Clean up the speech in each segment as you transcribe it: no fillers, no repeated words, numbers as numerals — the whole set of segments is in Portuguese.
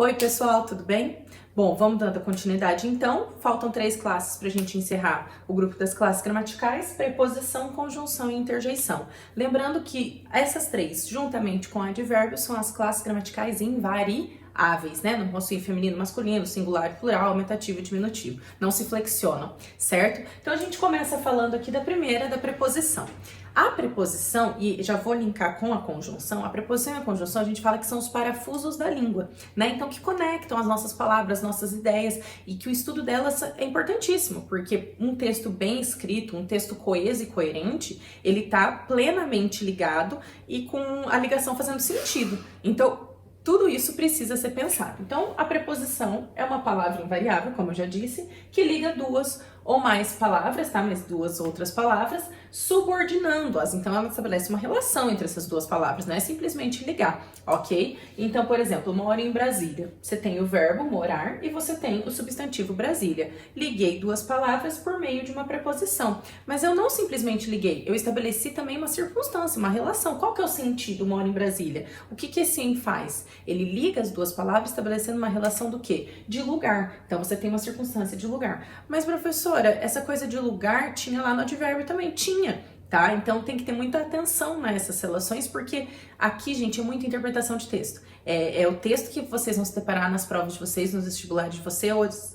Oi, pessoal, tudo bem? Bom, vamos dando continuidade então. Faltam 3 classes para a gente encerrar o grupo das classes gramaticais: preposição, conjunção e interjeição. Lembrando que essas 3, juntamente com advérbios, são as classes gramaticais invariáveis, né? Não possuem feminino, masculino, singular, plural, aumentativo e diminutivo. Não se flexionam, certo? Então a gente começa falando aqui da primeira, da preposição. A preposição, e já vou linkar com a conjunção, a preposição e a conjunção a gente fala que são os parafusos da língua, né? Então que conectam as nossas palavras, as nossas ideias, e que o estudo delas é importantíssimo, porque um texto bem escrito, um texto coeso e coerente, ele tá plenamente ligado e com a ligação fazendo sentido. Então, tudo isso precisa ser pensado. Então, a preposição é uma palavra invariável, como eu já disse, que liga duas ou mais palavras, tá? Mas duas outras palavras, subordinando-as. Então, ela estabelece uma relação entre essas duas palavras, não é simplesmente ligar, ok? Então, por exemplo, moro em Brasília. Você tem o verbo morar e você tem o substantivo Brasília. Liguei duas palavras por meio de uma preposição. Mas eu não simplesmente liguei, eu estabeleci também uma circunstância, uma relação. Qual que é o sentido moro em Brasília? O que esse em faz? Ele liga as duas palavras estabelecendo uma relação do quê? De lugar. Então, você tem uma circunstância de lugar. Mas, professora, essa coisa de lugar tinha lá no advérbio também? Tinha, tá? Então tem que ter muita atenção nessas relações, porque aqui, gente, é muita interpretação de texto. É o texto que vocês vão se deparar nas provas de vocês, nos vestibulares de você,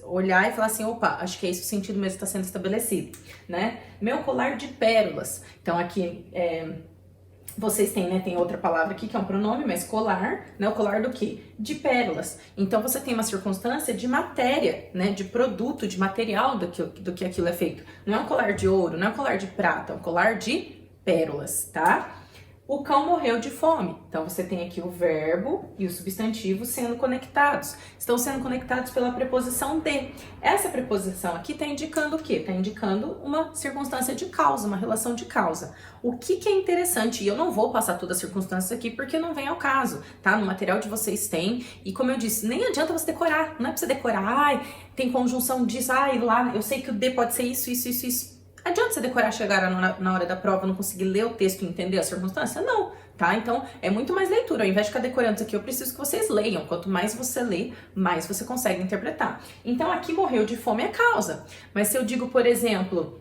olhar e falar assim, opa, acho que é esse o sentido mesmo que está sendo estabelecido, né? Meu colar de pérolas. Então aqui, vocês têm, né, tem outra palavra aqui que é um pronome, mas colar, né, o colar do quê? De pérolas. Então você tem uma circunstância de matéria, né, de produto, de material do que aquilo é feito. Não é um colar de ouro, não é um colar de prata, é um colar de pérolas, tá? O cão morreu de fome. Então você tem aqui o verbo e o substantivo sendo conectados. Estão sendo conectados pela preposição de. Essa preposição aqui está indicando o quê? Está indicando uma circunstância de causa, uma relação de causa. O que é interessante, e eu não vou passar todas as circunstâncias aqui porque não vem ao caso, tá? No material de vocês tem, e como eu disse, nem adianta você decorar, não é pra você decorar, ai, tem conjunção disso, ai, lá, eu sei que o de pode ser isso, isso, isso, isso. Adianta você decorar, chegar na hora da prova, não conseguir ler o texto e entender a circunstância? Não, tá? Então, é muito mais leitura. Ao invés de ficar decorando isso aqui, eu preciso que vocês leiam. Quanto mais você lê, mais você consegue interpretar. Então, aqui morreu de fome é causa. Mas se eu digo, por exemplo,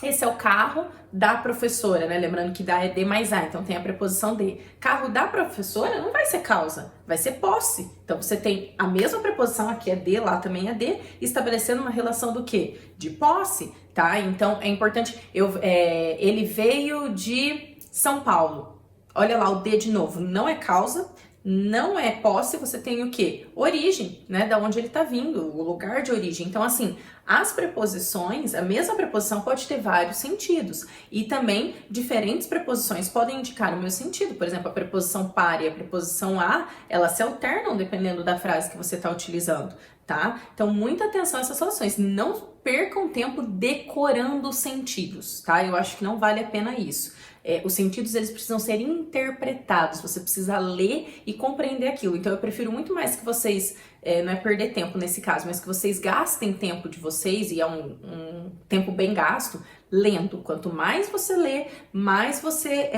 esse é o carro da professora, né? Lembrando que da é de mais a, então tem a preposição de. Carro da professora não vai ser causa, vai ser posse. Então você tem a mesma preposição, aqui é de, lá também é de, estabelecendo uma relação do quê? De posse, tá? Então é importante, ele veio de São Paulo. Olha lá o de novo, não é causa, não é posse, você tem o quê? Origem, né? Da onde ele tá vindo, o lugar de origem. Então, assim, as preposições, a mesma preposição pode ter vários sentidos. E também, diferentes preposições podem indicar o mesmo sentido. Por exemplo, a preposição para e a preposição a, elas se alternam dependendo da frase que você está utilizando, tá? Então, muita atenção a essas relações. Não percam tempo decorando sentidos, tá? Eu acho que não vale a pena isso. Os sentidos, eles precisam ser interpretados, você precisa ler e compreender aquilo. Então, eu prefiro muito mais que vocês, não é perder tempo nesse caso, mas que vocês gastem tempo de vocês, e é um tempo bem gasto, lendo. Quanto mais você lê, mais você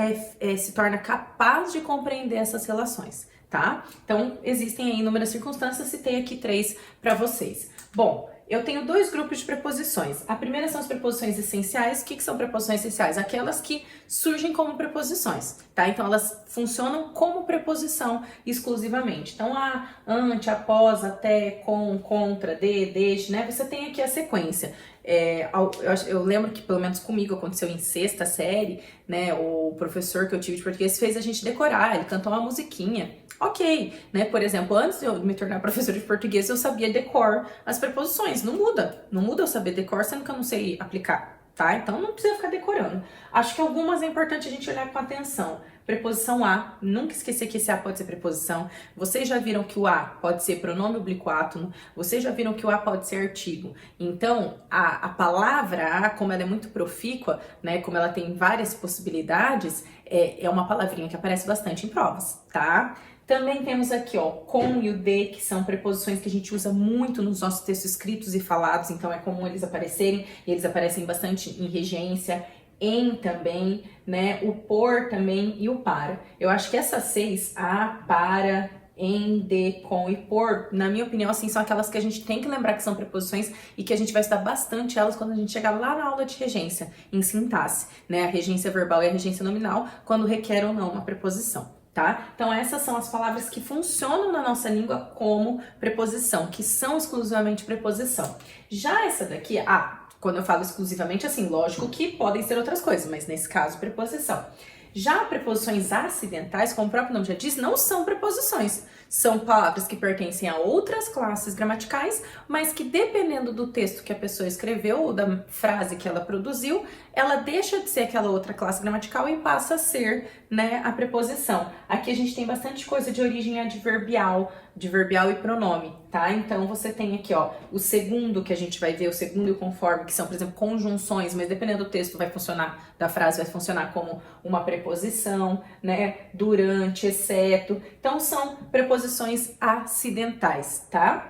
se torna capaz de compreender essas relações, tá? Então, existem aí inúmeras circunstâncias, citei aqui 3 para vocês. Bom, eu tenho 2 grupos de preposições. A primeira são as preposições essenciais. O que são preposições essenciais? Aquelas que surgem como preposições, tá? Então, elas funcionam como preposição exclusivamente. Então, ante, após, até, com, contra, de, desde, né? Você tem aqui a sequência. Eu lembro que, pelo menos comigo, aconteceu em 6ª série, né? O professor que eu tive de português fez a gente decorar, ele cantou uma musiquinha. Ok, né? Por exemplo, antes de eu me tornar professora de português, eu sabia decor as preposições. Não muda eu saber decor, sendo que eu não sei aplicar, tá? Então não precisa ficar decorando. Acho que algumas é importante a gente olhar com atenção. Preposição a, nunca esquecer que esse a pode ser preposição. Vocês já viram que o a pode ser pronome oblíquo átono. Vocês já viram que o a pode ser artigo. Então, a palavra a, como ela é muito profícua, né? Como ela tem várias possibilidades, é uma palavrinha que aparece bastante em provas, tá? Também temos aqui, ó, com e o de, que são preposições que a gente usa muito nos nossos textos escritos e falados, então é comum eles aparecerem, e eles aparecem bastante em regência, em também, né, o por também e o para. Eu acho que essas 6, a, para, em, de, com e por, na minha opinião, assim, são aquelas que a gente tem que lembrar que são preposições e que a gente vai estudar bastante elas quando a gente chegar lá na aula de regência, em sintaxe, né? A regência verbal e a regência nominal, quando requer ou não uma preposição. Tá? Então essas são as palavras que funcionam na nossa língua como preposição, que são exclusivamente preposição. Já essa daqui, quando eu falo exclusivamente, assim, lógico que podem ser outras coisas, mas nesse caso, preposição. Já preposições acidentais, como o próprio nome já diz, não são preposições. São palavras que pertencem a outras classes gramaticais, mas que dependendo do texto que a pessoa escreveu ou da frase que ela produziu, ela deixa de ser aquela outra classe gramatical e passa a ser, né, a preposição. Aqui a gente tem bastante coisa de origem adverbial e pronome, tá? Então você tem aqui, ó, o segundo que a gente vai ver, o segundo e o conforme, que são, por exemplo, conjunções, mas dependendo do texto vai funcionar, da frase vai funcionar como uma preposição, né? Durante, exceto. Então são preposições acidentais, tá?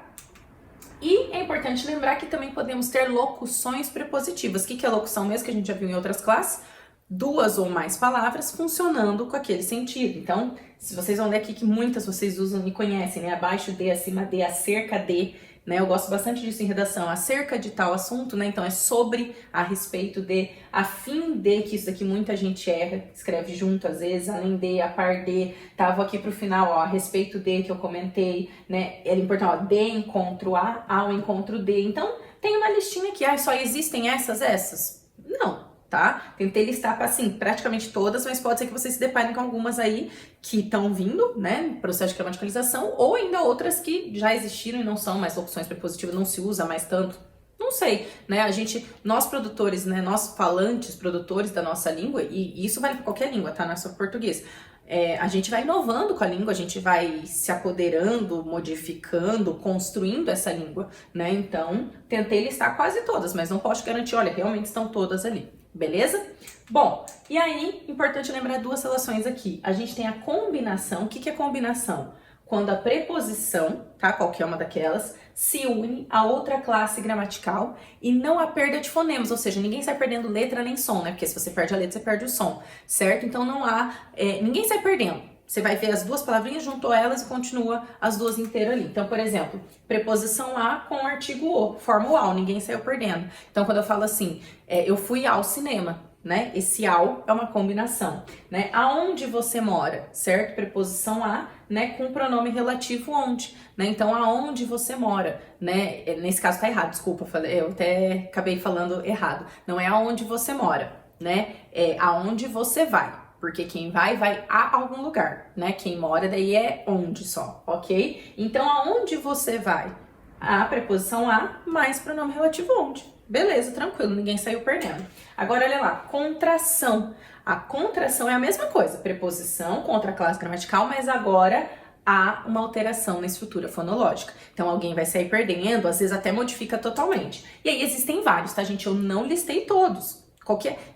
E é importante lembrar que também podemos ter locuções prepositivas. O que é locução mesmo, que a gente já viu em outras classes? Duas ou mais palavras funcionando com aquele sentido. Então, se vocês vão ler aqui que muitas vocês usam e conhecem, né? Abaixo de, acima de, acerca de, né? Eu gosto bastante disso em redação. Acerca de tal assunto, né? Então, é sobre, a respeito de, a fim de, que isso daqui muita gente erra, escreve junto às vezes, além de, a par de, tá? Vou aqui pro final, ó, a respeito de, que eu comentei, né? É importante, ó, de encontro a, ao encontro de. Então, tem uma listinha aqui, só existem essas? Não. Tá? Tentei listar, assim, praticamente todas, mas pode ser que vocês se deparem com algumas aí que estão vindo, né, processo de gramaticalização, ou ainda outras que já existiram e não são mais locuções prepositivas, não se usa mais tanto. Não sei, né, nós produtores, né, nós falantes, produtores da nossa língua, e isso vale para qualquer língua, tá, não é só português. A gente vai inovando com a língua, a gente vai se apoderando, modificando, construindo essa língua, né? Então, tentei listar quase todas, mas não posso garantir, olha, realmente estão todas ali, beleza? Bom, e aí, importante lembrar duas relações aqui. A gente tem a combinação. O que é combinação? Quando a preposição, tá? Qualquer uma daquelas, se une a outra classe gramatical e não a perda de fonemas, ou seja, ninguém sai perdendo letra nem som, né? Porque se você perde a letra, você perde o som, certo? Então não há, ninguém sai perdendo. Você vai ver as duas palavrinhas, juntou elas e continua as duas inteiras ali. Então, por exemplo, preposição a com artigo o, forma o ao, ninguém saiu perdendo. Então, quando eu falo assim, eu fui ao cinema, né? Esse ao é uma combinação, né? Aonde você mora, certo? Preposição a, né? Com pronome relativo onde, né? Então, aonde você mora, né? Nesse caso tá errado, desculpa, eu até acabei falando errado. Não é aonde você mora, né? É aonde você vai. Porque quem vai a algum lugar, né? Quem mora daí é onde só, ok? Então, aonde você vai? A preposição a mais pronome relativo onde. Beleza, tranquilo, ninguém saiu perdendo. Agora, olha lá, contração. A contração é a mesma coisa, preposição contra a classe gramatical, mas agora há uma alteração na estrutura fonológica. Então, alguém vai sair perdendo, às vezes até modifica totalmente. E aí, existem vários, tá, gente? Eu não listei todos.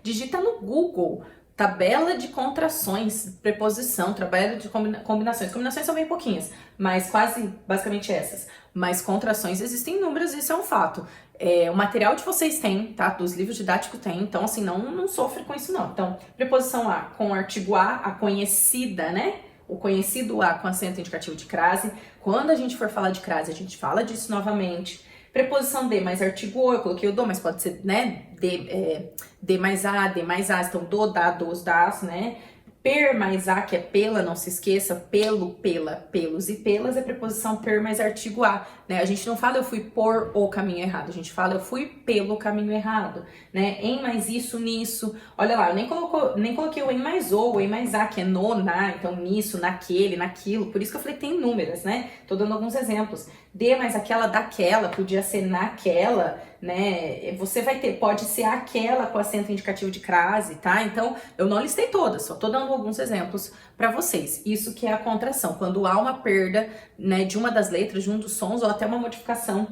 Digita no Google, tabela de contrações, preposição, tabela de combinações. Combinações são bem pouquinhas, mas quase, basicamente essas. Mas contrações existem inúmeras, isso é um fato. O material de vocês tem, tá? Dos livros didáticos tem, então assim, não sofre com isso não. Então, preposição a com artigo a conhecida, né? O conhecido a com acento indicativo de crase. Quando a gente for falar de crase, a gente fala disso novamente. Preposição de mais artigo o, eu coloquei o do, mas pode ser, né? De mais a, então do, da, dos, das, né? Per mais a, que é pela, não se esqueça, pelo, pela, pelos e pelas é preposição per mais artigo a, né? A gente não fala eu fui por o caminho errado, a gente fala eu fui pelo caminho errado, né? Em mais isso, nisso. Olha lá, eu nem coloquei o em mais o em mais a, que é no, na, então nisso, naquele, naquilo. Por isso que eu falei que tem inúmeras, né? Tô dando alguns exemplos. De mais aquela, daquela, podia ser naquela, né? Você vai ter, pode ser aquela com acento indicativo de crase, tá? Então, eu não listei todas, só tô dando alguns exemplos para vocês. Isso que é a contração, quando há uma perda, né, de uma das letras, de um dos sons, ou até uma modificação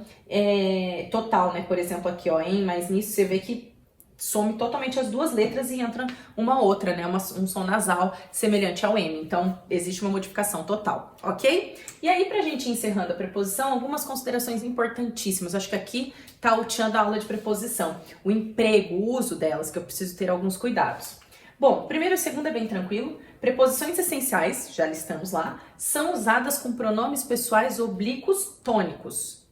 total, né? Por exemplo, aqui, ó, em mais nisso, você vê que some totalmente as duas letras e entra uma outra, né? Um som nasal semelhante ao M. Então, existe uma modificação total, ok? E aí, pra gente ir encerrando a preposição, algumas considerações importantíssimas. Acho que aqui tá o tchan da aula de preposição. O emprego, o uso delas, que eu preciso ter alguns cuidados. Bom, primeiro e segundo é bem tranquilo. Preposições essenciais, já listamos lá, são usadas com pronomes pessoais oblíquos tônicos.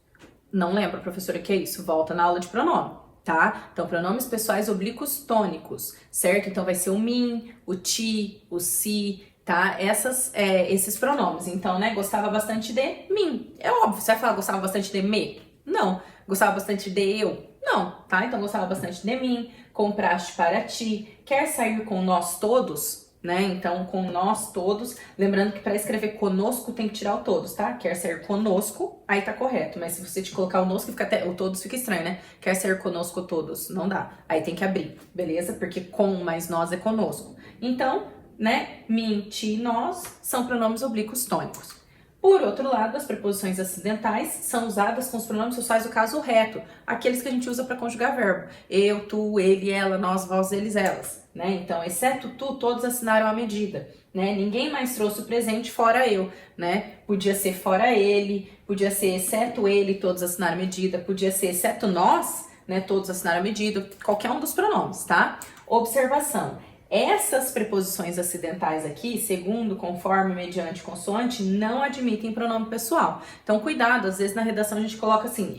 Não lembra, professora, o que é isso? Volta na aula de pronome, tá? Então, pronomes pessoais oblíquos tônicos, certo? Então, vai ser o mim, o ti, o si, tá? Esses pronomes. Então, né, gostava bastante de mim. É óbvio, você vai falar gostava bastante de me? Não. Gostava bastante de eu? Não, tá? Então, gostava bastante de mim, compraste para ti, quer sair com nós todos? Né? Então, com nós todos, lembrando que para escrever conosco tem que tirar o todos, tá? Quer ser conosco, aí tá correto, mas se você te colocar o nosco, fica até, o todos fica estranho, né? Quer ser conosco todos, não dá. Aí tem que abrir, beleza? Porque com mais nós é conosco. Então, né, mim, ti, nós são pronomes oblíquos tônicos. Por outro lado, as preposições acidentais são usadas com os pronomes pessoais do caso reto, aqueles que a gente usa para conjugar verbo. Eu, tu, ele, ela, nós, vós, eles, elas. Né? Então, exceto tu, todos assinaram a medida. Né? Ninguém mais trouxe o presente fora eu. Né? Podia ser fora ele, podia ser exceto ele, todos assinaram a medida. Podia ser exceto nós, né? Todos assinaram a medida. Qualquer um dos pronomes, tá? Observação. Essas preposições acidentais aqui, segundo, conforme, mediante, consoante, não admitem pronome pessoal. Então, cuidado, às vezes na redação a gente coloca assim,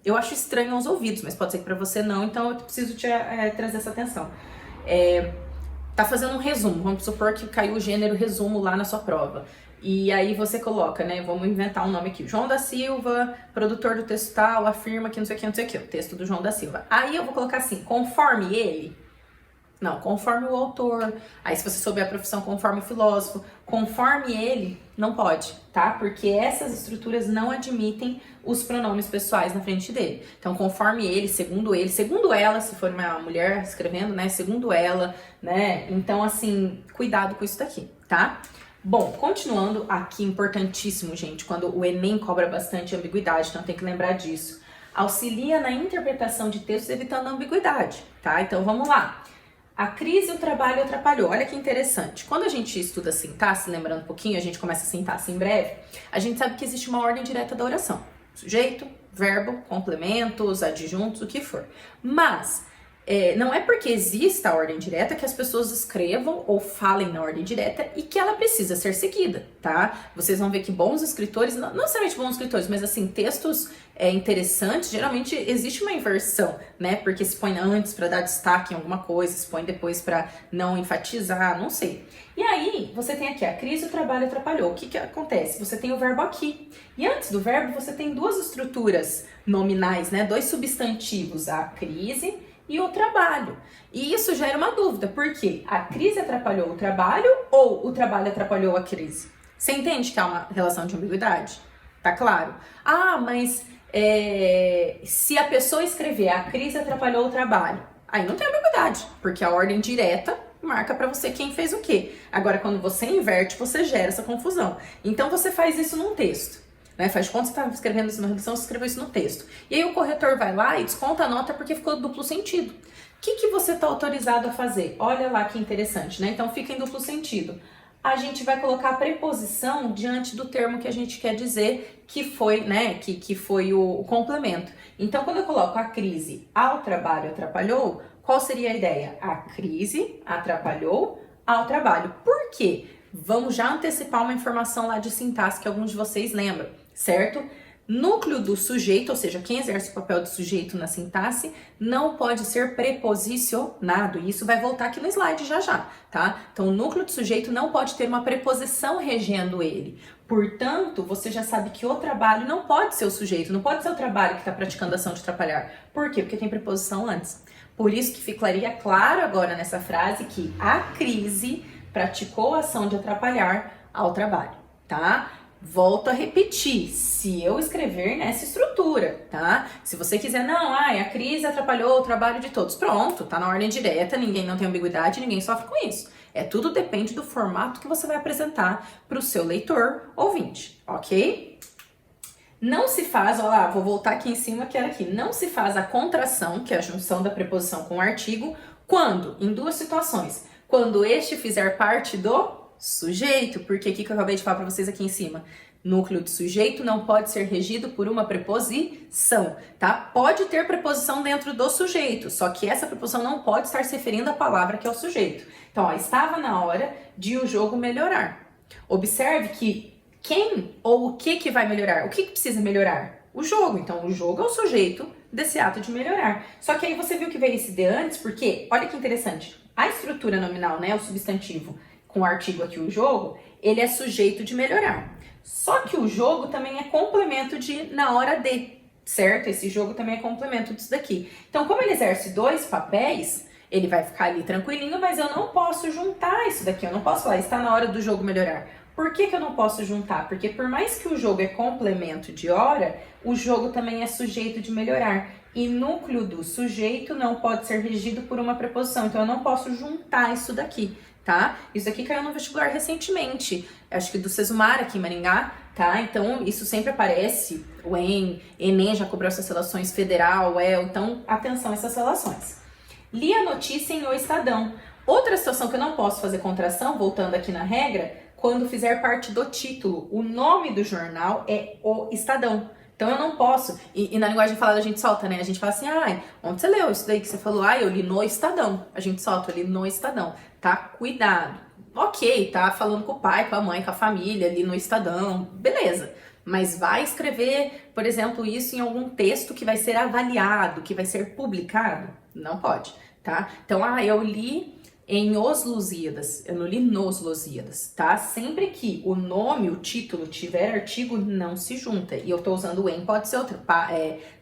eu acho estranho aos ouvidos, mas pode ser que para você não, então eu preciso te trazer essa atenção. Tá fazendo um resumo, vamos supor que caiu o gênero resumo lá na sua prova. E aí você coloca, né, vamos inventar um nome aqui, João da Silva, produtor do texto tal, afirma que não sei o que, não sei o que, o texto do João da Silva. Aí eu vou colocar assim, conforme ele... Não, conforme o autor. Aí se você souber a profissão, conforme o filósofo. Conforme ele, não pode, tá? Porque essas estruturas não admitem os pronomes pessoais na frente dele. Então, conforme ele, segundo ela, se for uma mulher escrevendo, né? Segundo ela, né? Então, assim, cuidado com isso daqui, tá? Bom, continuando aqui, importantíssimo, gente, quando o Enem cobra bastante ambiguidade, então tem que lembrar disso. Auxilia na interpretação de textos evitando a ambiguidade, tá? Então, vamos lá. A crise e o trabalho atrapalhou. Olha que interessante. Quando a gente estuda sintaxe, lembrando um pouquinho, a gente começa a sintaxe em breve, a gente sabe que existe uma ordem direta da oração. Sujeito, verbo, complementos, adjuntos, o que for. Mas não é porque exista a ordem direta que as pessoas escrevam ou falem na ordem direta e que ela precisa ser seguida, tá? Vocês vão ver que bons escritores, não necessariamente bons escritores, mas assim, textos interessantes, geralmente existe uma inversão, né? Porque se põe antes para dar destaque em alguma coisa, se põe depois para não enfatizar, não sei. E aí, você tem aqui a crise, o trabalho atrapalhou. O que acontece? Você tem o verbo aqui. E antes do verbo, você tem duas estruturas nominais, né? Dois substantivos, a crise e o trabalho. E isso gera uma dúvida, porque a crise atrapalhou o trabalho ou o trabalho atrapalhou a crise? Você entende que há uma relação de ambiguidade? Tá claro? Ah, mas se a pessoa escrever a crise atrapalhou o trabalho, aí não tem ambiguidade, porque a ordem direta marca pra você quem fez o quê. Agora, quando você inverte, você gera essa confusão. Então, você faz isso num texto. Né? Faz de conta que você está escrevendo isso na redação, você escreveu isso no texto. E aí o corretor vai lá e desconta a nota porque ficou duplo sentido. O que você está autorizado a fazer? Olha lá que interessante, né? Então fica em duplo sentido. A gente vai colocar a preposição diante do termo que a gente quer dizer que foi, né? Que foi o complemento. Então quando eu coloco a crise ao trabalho atrapalhou, qual seria a ideia? A crise atrapalhou ao trabalho. Por quê? Vamos já antecipar uma informação lá de sintaxe que alguns de vocês lembram, certo? Núcleo do sujeito, ou seja, quem exerce o papel de sujeito na sintaxe, não pode ser preposicionado. E isso vai voltar aqui no slide já já, tá? Então, o núcleo do sujeito não pode ter uma preposição regendo ele. Portanto, você já sabe que o trabalho não pode ser o sujeito, não pode ser o trabalho que está praticando a ação de atrapalhar. Por quê? Porque tem preposição antes. Por isso que ficaria claro agora nessa frase que a crise praticou a ação de atrapalhar ao trabalho, tá? Volto a repetir, se eu escrever nessa estrutura, tá? Se você quiser, não, a crise atrapalhou o trabalho de todos. Pronto, tá na ordem direta, ninguém não tem ambiguidade, ninguém sofre com isso. Tudo depende do formato que você vai apresentar para o seu leitor ouvinte, ok? Não se faz, olha lá, vou voltar aqui em cima que era aqui. Não se faz a contração, que é a junção da preposição com o artigo, quando? Em duas situações. Quando este fizer parte do sujeito, porque o que eu acabei de falar para vocês aqui em cima? Núcleo do sujeito não pode ser regido por uma preposição, tá? Pode ter preposição dentro do sujeito, só que essa preposição não pode estar se referindo à palavra que é o sujeito. Então, ó, estava na hora de o jogo melhorar. Observe que quem ou o que vai melhorar? O que precisa melhorar? O jogo. Então, o jogo é o sujeito desse ato de melhorar. Só que aí você viu que veio esse de antes, porque, olha que interessante, a estrutura nominal, né, o substantivo com o artigo aqui, o jogo, ele é sujeito de melhorar. Só que o jogo também é complemento de na hora de, certo? Esse jogo também é complemento disso daqui. Então, como ele exerce dois papéis, ele vai ficar ali tranquilinho, mas eu não posso juntar isso daqui. Eu não posso falar, está na hora do jogo melhorar. Por que eu não posso juntar? Porque por mais que o jogo é complemento de hora, o jogo também é sujeito de melhorar. E núcleo do sujeito não pode ser regido por uma preposição. Então, eu não posso juntar isso daqui, tá? Isso aqui caiu no vestibular recentemente. Acho que do Sesumar aqui em Maringá, tá? Então, isso sempre aparece. O Enem já cobrou essas relações, Federal, então, atenção a essas relações. Li a notícia em O Estadão. Outra situação que eu não posso fazer contração, voltando aqui na regra, quando fizer parte do título. O nome do jornal é O Estadão. Então eu não posso. E na linguagem falada a gente solta, né? A gente fala assim, onde você leu isso daí que você falou? Eu li no Estadão. A gente solta, eu li no Estadão. Tá? Cuidado. Ok, tá falando com o pai, com a mãe, com a família, ali no Estadão. Beleza. Mas vai escrever, por exemplo, isso em algum texto que vai ser avaliado, que vai ser publicado? Não pode, tá? Então, eu li em Os Lusíadas, eu não li nos Lusíadas, tá? Sempre que o nome, o título tiver artigo, não se junta. E eu tô usando o em, pode ser outra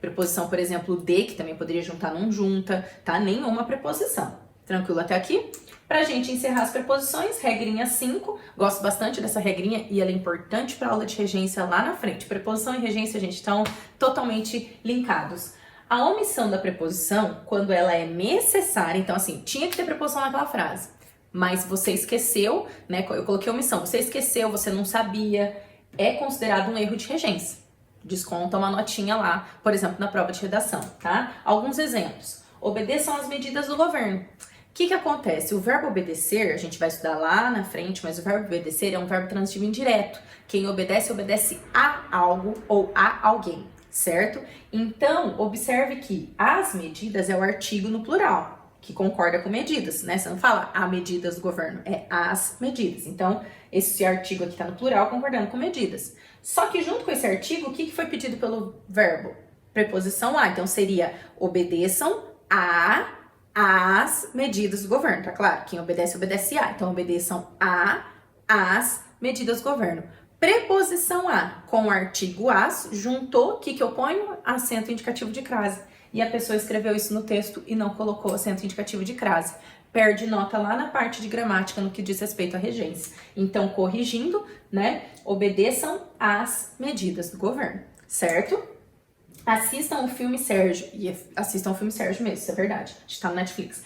preposição, por exemplo, de, que também poderia juntar, não junta, tá? Nenhuma preposição. Tranquilo até aqui? Pra gente encerrar as preposições, regrinha 5, gosto bastante dessa regrinha e ela é importante para aula de regência lá na frente. Preposição e regência, gente, estão totalmente linkados. A omissão da preposição, quando ela é necessária, então assim, tinha que ter preposição naquela frase, mas você esqueceu, né? Eu coloquei omissão, você esqueceu, você não sabia, é considerado um erro de regência. Desconta uma notinha lá, por exemplo, na prova de redação, tá? Alguns exemplos. Obedeçam às medidas do governo. O que acontece? O verbo obedecer, a gente vai estudar lá na frente, mas o verbo obedecer é um verbo transitivo indireto. Quem obedece, obedece a algo ou a alguém. Certo? Então, observe que as medidas é o artigo no plural, que concorda com medidas, né? Você não fala a medidas do governo, é as medidas. Então, esse artigo aqui está no plural concordando com medidas. Só que junto com esse artigo, o que foi pedido pelo verbo? Preposição a. Então, seria obedeçam as medidas do governo, tá claro? Quem obedece, obedece a. Então, obedeçam as medidas do governo. Preposição a, com o artigo as, juntou, o que eu ponho? Acento indicativo de crase. E a pessoa escreveu isso no texto e não colocou acento indicativo de crase. Perde nota lá na parte de gramática no que diz respeito à regência. Então, corrigindo, né? Obedeçam às medidas do governo, certo? Assistam o filme Sérgio. E assistam o filme Sérgio mesmo, isso é verdade. A gente tá no Netflix.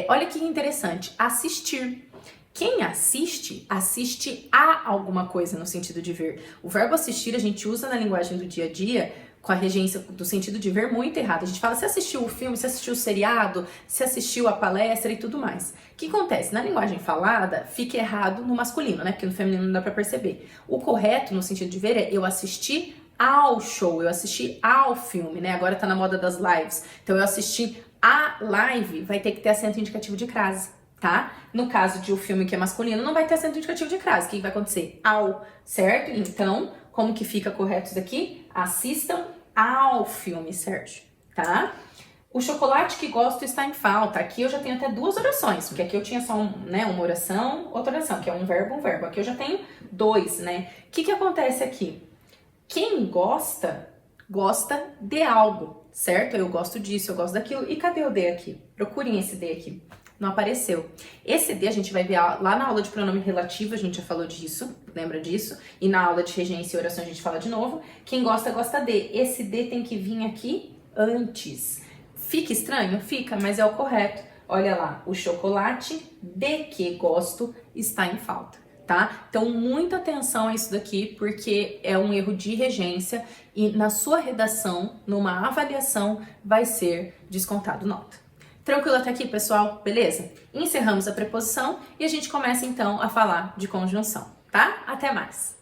Olha que interessante. Assistir. Quem assiste, assiste a alguma coisa no sentido de ver. O verbo assistir a gente usa na linguagem do dia a dia com a regência do sentido de ver muito errado. A gente fala se assistiu o filme, se assistiu o seriado, se assistiu a palestra e tudo mais. O que acontece? Na linguagem falada, fica errado no masculino, né? Porque no feminino não dá pra perceber. O correto no sentido de ver é eu assisti ao show, eu assisti ao filme, né? Agora tá na moda das lives. Então eu assisti a live, vai ter que ter acento indicativo de crase. Tá? No caso de um filme que é masculino, não vai ter acento indicativo de crase. O que vai acontecer? Ao, certo? Então, como que fica correto isso daqui? Assistam ao filme, Sérgio, tá? O chocolate que gosto está em falta. Aqui eu já tenho até duas orações, porque aqui eu tinha só uma oração, outra oração, que é um verbo, um verbo. Aqui eu já tenho dois, né? O que acontece aqui? Quem gosta, gosta de algo, certo? Eu gosto disso, eu gosto daquilo. E cadê o de aqui? Procurem esse de aqui. Não apareceu. Esse de a gente vai ver lá na aula de pronome relativo, a gente já falou disso, lembra disso? E na aula de regência e oração a gente fala de novo. Quem gosta, gosta de. Esse de tem que vir aqui antes. Fica estranho? Fica, mas é o correto. Olha lá, o chocolate de que gosto está em falta, tá? Então, muita atenção a isso daqui, porque é um erro de regência e na sua redação, numa avaliação, vai ser descontado nota. Tranquilo até aqui, pessoal? Beleza? Encerramos a preposição e a gente começa então a falar de conjunção, tá? Até mais!